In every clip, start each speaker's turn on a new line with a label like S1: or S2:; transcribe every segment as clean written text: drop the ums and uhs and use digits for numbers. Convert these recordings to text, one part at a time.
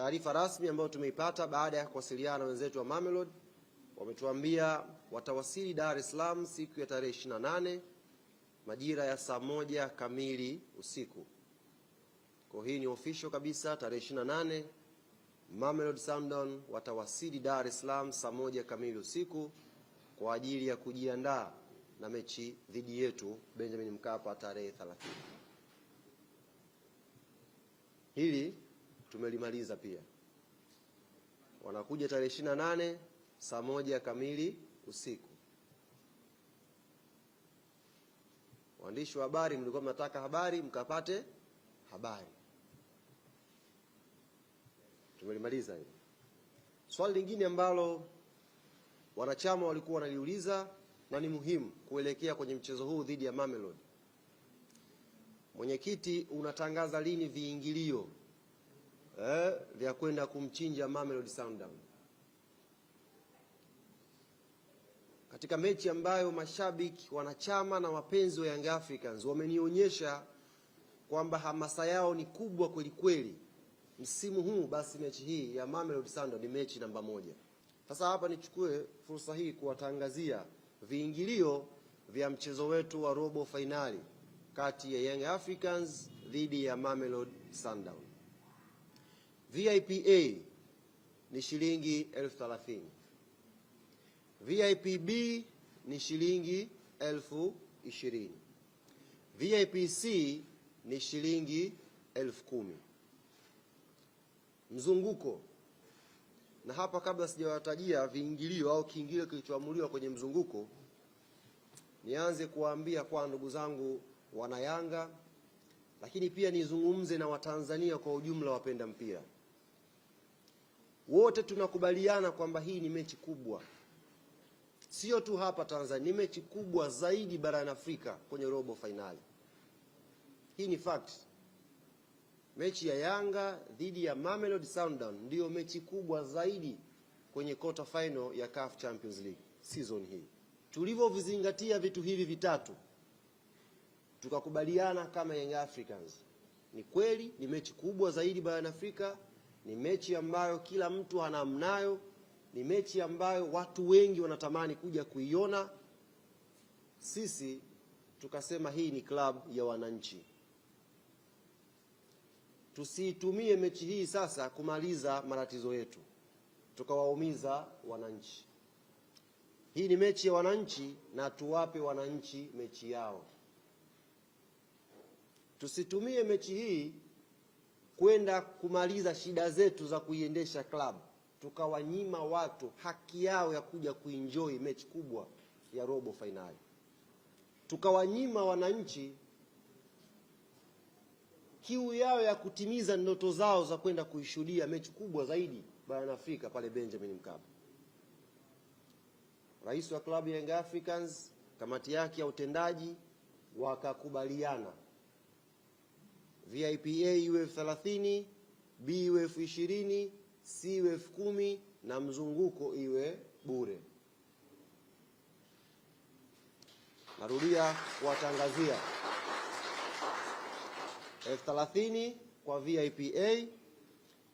S1: taarifa rasmi ambayo tumeipata baada ya kuwasiliana na wenzetu wa Mamelodi, wametuambia watawasili Dar es Salaam siku ya tarehe 28 majira ya saa 1 kamili usiku. Kwa hii ni official kabisa, tarehe 28 Mamelodi Sundowns watawasili Dar es Salaam saa 1 kamili usiku kwa ajili ya kujiandaa na mechi dhidi yetu Benjamin Mkapa tarehe 30. Hili tumelimaliza pia. Wanakuja tarehe 28 saa 1 kamili usiku. Waandishi wa habari, mlikuwa mnataka habari, mkapate habari. Tumelimaliza hili. Swali lingine ambalo wanachama walikuwa wanaliuliza na ni muhimu kuelekea kwenye mchezo huu dhidi ya Mamelodi. Mwenyekiti, unatangaza lini viingilio vya kwenda kumchinja Mamelodi Sundowns? Katika mechi ambayo mashabiki, wanachama na wapenzi wa Young Africans wamenionyesha kwamba hamasa yao ni kubwa kweli kweli msimu huu, basi mechi hii ya Mamelodi Sundowns ni mechi namba 1. Sasa hapa nichukue fursa hii kuwatangazia viingilio vya mchezo wetu wa robo finali kati ya Young Africans dhidi ya Mamelodi Sundowns. VIP A ni shilingi 30,000. VIP B ni shilingi 20,000. VIP C ni shilingi 10,000. Mzunguko. Na hapa kabla sijawatajia viingilio au kiingilio kilichoamuliwa kwenye mzunguko, nianze kuwaambia kwa ndugu zangu wana Yanga, lakini pia nizungumze na Watanzania kwa ujumla wapenda mpira. Wote tunakubaliana kwamba hii ni mechi kubwa. Sio tu hapa Tanzania, ni mechi kubwa zaidi barani Afrika kwenye robo finali. Hii ni fact. Mechi ya Yanga dhidi ya Mamelodi Sundowns ndio mechi kubwa zaidi kwenye quarter final ya CAF Champions League season hii. Tulivyovizingatia vitu hivi vitatu, tukakubaliana kama Young Africans, ni kweli ni mechi kubwa zaidi barani Afrika, ni mechi ambayo kila mtu anamnayo, ni mechi ambayo watu wengi wanatamani kuja kuiona. Sisi tukasema hii ni club ya wananchi. Tusitumie mechi hii sasa kumaliza matatizo yetu, tukawaumiza wananchi. Hii ni mechi ya wananchi na tuwape wananchi mechi yao. Tusitumie mechi hii kwenda kumaliza shida zetu za kuiendesha club, tukawanyima watu haki yao ya kuja kuenjoy mechi kubwa ya robo finali. Tukawanyima wananchi kiu yao ya kutimiza ndoto zao za kwenda kuishuhudia mechi kubwa zaidi barani Afrika pale Benjamin Mkapa. Rais wa klabu ya Young Africans, kamati yake ya utendaji wakakubaliana VIP A iwe 30, B iwe 20, C iwe 10 na mzunguko iwe bure. Narudia kuwatangazia 30,000 kwa VIP A,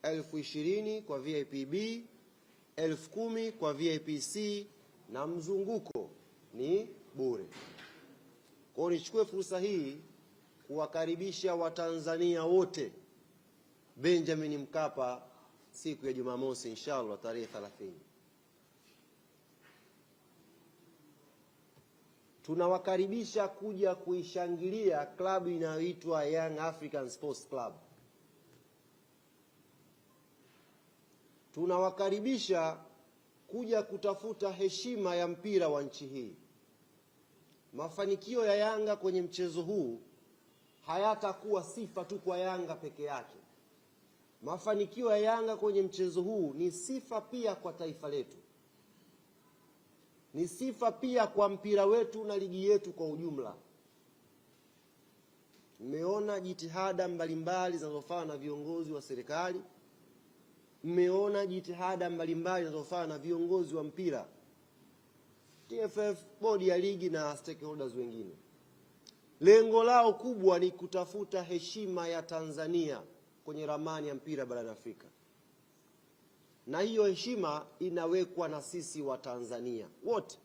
S1: 20,000 kwa VIP B, 10,000 kwa VIP C na mzunguko ni bure. Kwa hiyo nichukue fursa hii kuwakaribisha Watanzania wote Benjamin Mkapa siku ya Jumamosi inshallah tarehe 30. Tunawakaribisha kuja kuishangilia klabu inayoitwa Young African Sports Club. Tunawakaribisha kuja kutafuta heshima ya mpira wa nchi hii. Mafanikio ya Yanga kwenye mchezo huu hayatakuwa sifa tu kwa Yanga peke yake. Mafanikio ya Yanga kwenye mchezo huu ni sifa pia kwa taifa letu. Ni sifa pia kwa mpira wetu na ligi yetu kwa ujumla. Mmeona jitihada mbalimbali zinazofanywa na viongozi wa serikali. Mmeona jitihada mbalimbali zinazofanywa na viongozi wa mpira, TFF, bodi ya ligi na stakeholders wengine. Lengo lao kubwa ni kutafuta heshima ya Tanzania kwenye ramani ya mpira barani Afrika. na hiyo heshima inawekwa na sisi Watanzania wote.